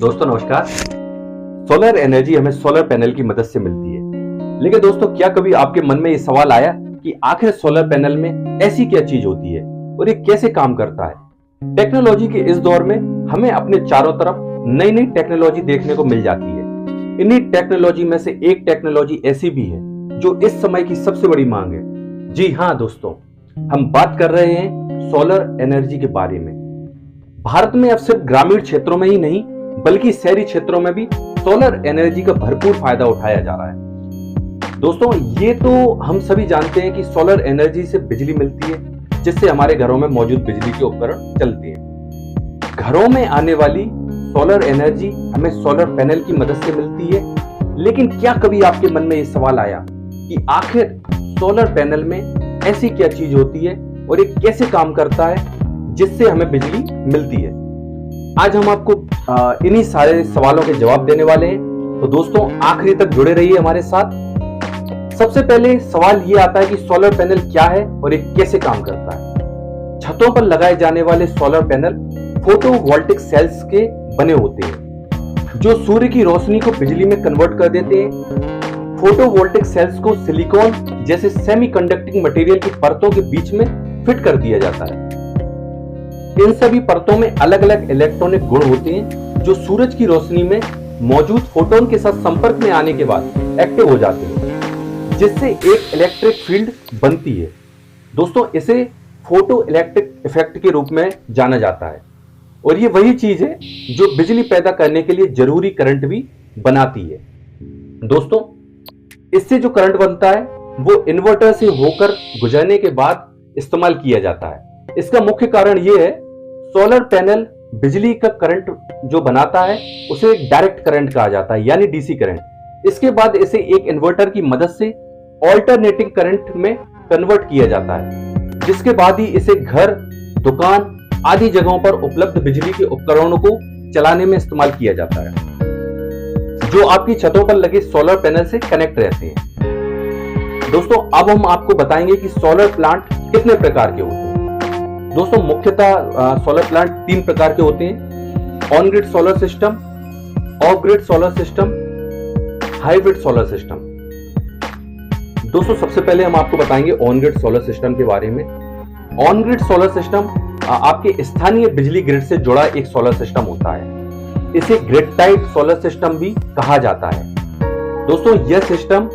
दोस्तों नमस्कार। Solar energy हमें सोलर पैनल की मदद से मिलती है, लेकिन दोस्तों क्या कभी आपके मन में ये सवाल आया कि आखिर सोलर पैनल में ऐसी क्या चीज होती है और ये कैसे काम करता है। टेक्नोलॉजी के इस दौर में हमें अपने चारों तरफ नई नई टेक्नोलॉजी देखने को मिल जाती है। इन्हीं टेक्नोलॉजी में से एक टेक्नोलॉजी ऐसी भी है जो इस समय की सबसे बड़ी मांग है। जी हाँ दोस्तों, हम बात कर रहे हैं सोलर एनर्जी के बारे में। भारत में अब सिर्फ ग्रामीण क्षेत्रों में ही नहीं बल्कि शहरी क्षेत्रों में भी सोलर एनर्जी का भरपूर फायदा उठाया जा रहा है। दोस्तों ये तो हम सभी जानते हैं कि सोलर एनर्जी से बिजली मिलती है, जिससे हमारे घरों में मौजूद बिजली के उपकरण चलते हैं। घरों में आने वाली सोलर एनर्जी हमें सोलर पैनल की मदद से मिलती है। लेकिन क्या कभी आपके मन में ये सवाल आया कि आखिर सोलर पैनल में ऐसी क्या चीज होती है और ये कैसे काम करता है जिससे हमें बिजली मिलती है। आज हम आपको इन्हीं सारे सवालों के जवाब देने वाले हैं, तो दोस्तों आखिरी तक जुड़े रहिए हमारे साथ। सबसे पहले सवाल ये आता है कि सोलर पैनल क्या है और ये कैसे काम करता है। छतों पर लगाए जाने वाले सोलर पैनल फोटोवोल्टिक सेल्स के बने होते हैं जो सूर्य की रोशनी को बिजली में कन्वर्ट कर देते हैं। फोटोवोल्टिक सेल्स को सिलिकॉन जैसे सेमीकंडक्टिंग मटेरियल की परतों के बीच में फिट कर दिया जाता है। इन सभी परतों में अलग अलग इलेक्ट्रॉनिक गुण होते हैं जो सूरज की रोशनी में मौजूद फोटोन के साथ संपर्क में आने के बाद एक्टिव हो जाते हैं, जिससे एक इलेक्ट्रिक फील्ड बनती है। दोस्तों इसे फोटो इलेक्ट्रिक इफेक्ट के रूप में जाना जाता है और ये वही चीज है जो बिजली पैदा करने के लिए जरूरी करंट भी बनाती है। दोस्तों इससे जो करंट बनता है वो इन्वर्टर से होकर गुजरने के बाद इस्तेमाल किया जाता है। इसका मुख्य कारण यह है, सोलर पैनल बिजली का करंट जो बनाता है उसे डायरेक्ट करंट कहा जाता है, यानी डीसी करंट। इसके बाद इसे एक इन्वर्टर की मदद से ऑल्टरनेटिंग करंट में कन्वर्ट किया जाता है, जिसके बाद ही इसे घर, दुकान आदि जगहों पर उपलब्ध बिजली के उपकरणों को चलाने में इस्तेमाल किया जाता है, जो आपकी छतों पर लगे सोलर पैनल से कनेक्ट रहते हैं। दोस्तों अब हम आपको बताएंगे कि सोलर प्लांट कितने प्रकार के होते हैं। दोस्तों मुख्यतः सोलर प्लांट 3 प्रकार के होते हैं: on grid solar system, of grid solar system, hybrid solar system. दोस्तों सबसे पहले हम आपको बताएंगे ऑन ग्रिड सोलर सिस्टम के बारे में। ऑन ग्रिड सोलर सिस्टम आपके स्थानीय बिजली ग्रिड से जुड़ा एक सोलर सिस्टम होता है। इसे ग्रिड टाइड सोलर सिस्टम भी कहा जाता है। दोस्तों यह सिस्टम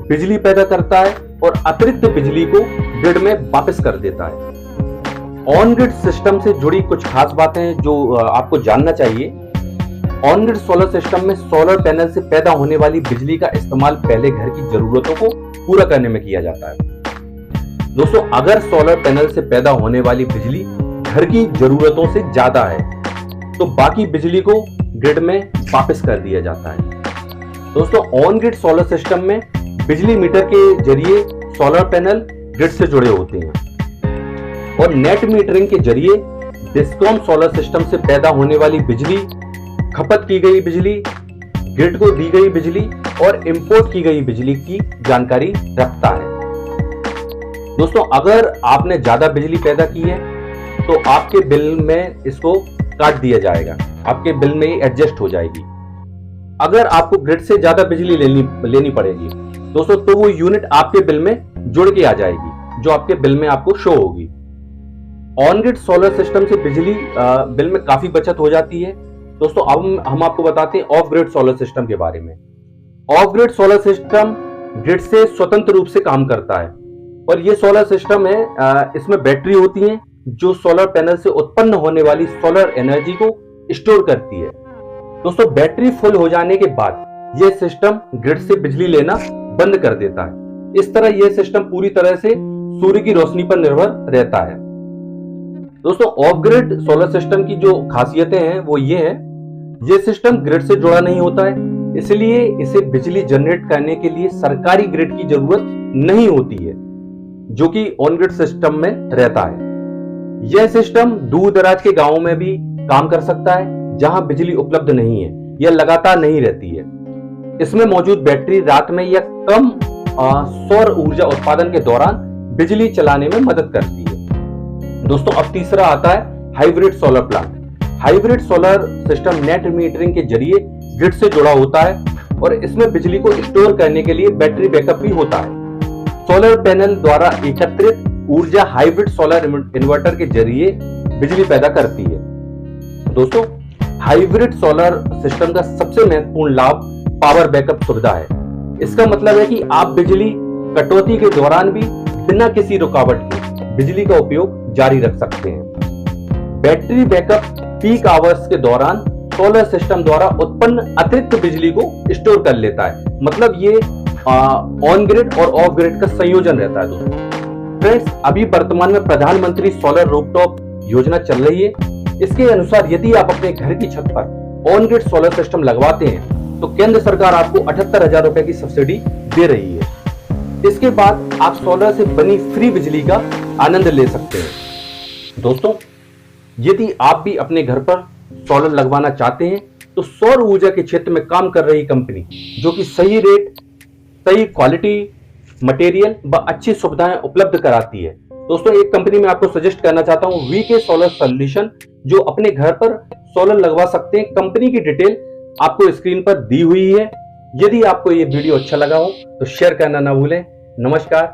बिजली पैदा करता है और अतिरिक्त बिजली को ग्रिड में वापस कर देता है। ऑन ग्रिड सिस्टम से जुड़ी कुछ खास बातें जो आपको जानना चाहिए। ऑन ग्रिड सोलर सिस्टम में सोलर पैनल से पैदा होने वाली बिजली का इस्तेमाल पहले घर की जरूरतों को पूरा करने में किया जाता है। दोस्तों अगर सोलर पैनल से पैदा होने वाली बिजली घर की जरूरतों से ज्यादा है तो बाकी बिजली को ग्रिड में वापस कर दिया जाता है। दोस्तों ऑन ग्रिड सोलर सिस्टम में बिजली मीटर के जरिए सोलर पैनल ग्रिड से जुड़े होते हैं और नेट मीटरिंग के जरिए डिस्कॉम सोलर सिस्टम से पैदा होने वाली बिजली, खपत की गई बिजली, ग्रिड को दी गई बिजली और इंपोर्ट की गई बिजली की जानकारी रखता है। दोस्तों अगर आपने ज्यादा बिजली पैदा की है तो आपके बिल में इसको काट दिया जाएगा, आपके बिल में एडजस्ट हो जाएगी। अगर आपको ग्रिड से ज्यादा बिजली लेनी पड़ेगी दोस्तों तो वो यूनिट आपके बिल में जुड़ के आ जाएगी, जो आपके बिल में आपको शो होगी। ऑन ग्रिड सोलर सिस्टम से बिजली बिल में काफी बचत हो जाती है। दोस्तों अब हम आपको बताते हैं ऑफ ग्रिड सोलर सिस्टम के बारे में। Of grid solar system grid से स्वतंत्र रूप से काम करता है और ये सोलर सिस्टम है, इसमें बैटरी होती है जो सोलर पैनल से उत्पन्न होने वाली सोलर एनर्जी को स्टोर करती है। दोस्तों बैटरी फुल हो जाने के बाद यह सिस्टम ग्रिड से बिजली लेना बंद कर देता है। इस तरह यह सिस्टम पूरी तरह से सूर्य की रोशनी पर निर्भर रहता है। दोस्तों ऑफ ग्रिड सोलर सिस्टम की जो खासियतें हैं वो ये है, ये सिस्टम ग्रिड से जुड़ा नहीं होता है, इसलिए इसे बिजली जनरेट करने के लिए सरकारी ग्रिड की जरूरत नहीं होती है, जो कि ऑन ग्रिड सिस्टम में रहता है। यह सिस्टम दूर दराज के गांवों में भी काम कर सकता है जहां बिजली उपलब्ध नहीं है, यह लगातार नहीं रहती है। इसमें मौजूद बैटरी रात में या कम सौर ऊर्जा उत्पादन के दौरान बिजली चलाने में मदद करती है। दोस्तों अब तीसरा आता है hybrid solar plant. Hybrid solar system net metering के जरिए ग्रिड से जुड़ा होता है और इसमें बिजली को स्टोर करने के लिए बैटरी बैकअप भी होता है। सोलर पैनल द्वारा एकत्रित ऊर्जा हाइब्रिड सोलर इन्वर्टर के जरिए बिजली पैदा करती है। दोस्तों, हाइब्रिड सोलर सिस्टम का सबसे महत्वपूर्ण लाभ पावर बैकअप सुविधा है। इसका मतलब है कि आप बिजली कटौती के दौरान भी बिना किसी रुकावट के बिजली का उपयोग जारी रख सकते हैं। बैटरी बैकअप पीक आवर्स के दौरान सोलर सिस्टम द्वारा उत्पन्न अतिरिक्त बिजली को स्टोर कर लेता है। मतलब ये ऑन ग्रिड और ऑफ ग्रिड का संयोजन रहता है। दोस्तों फ्रेंड्स, अभी वर्तमान में प्रधानमंत्री सोलर रूफटॉप योजना चल रही है। इसके अनुसार यदि आप अपने घर की छत पर ऑन ग्रिड सोलर सिस्टम लगवाते हैं तो केंद्र सरकार आपको 78,000 रुपए की सब्सिडी दे रही है। इसके बाद आप सोलर से बनी फ्री बिजली का आनंद ले सकते हैं। दोस्तों, यदि आप भी अपने घर पर सोलर लगवाना चाहते हैं तो सौर ऊर्जा के क्षेत्र में काम कर रही कंपनी जो कि सही रेट, सही क्वालिटी मटेरियल व अच्छी सुविधाएं उपलब्ध कराती है। दोस्तों, एक कंपनी में आपको सजेस्ट करना चाहता हूं, वीके सोलर सॉल्यूशन, जो अपने घर पर सोलर लगवा सकते हैं। कंपनी की डिटेल आपको स्क्रीन पर दी हुई है। यदि आपको ये वीडियो अच्छा लगा हो तो शेयर करना ना भूलें। नमस्कार।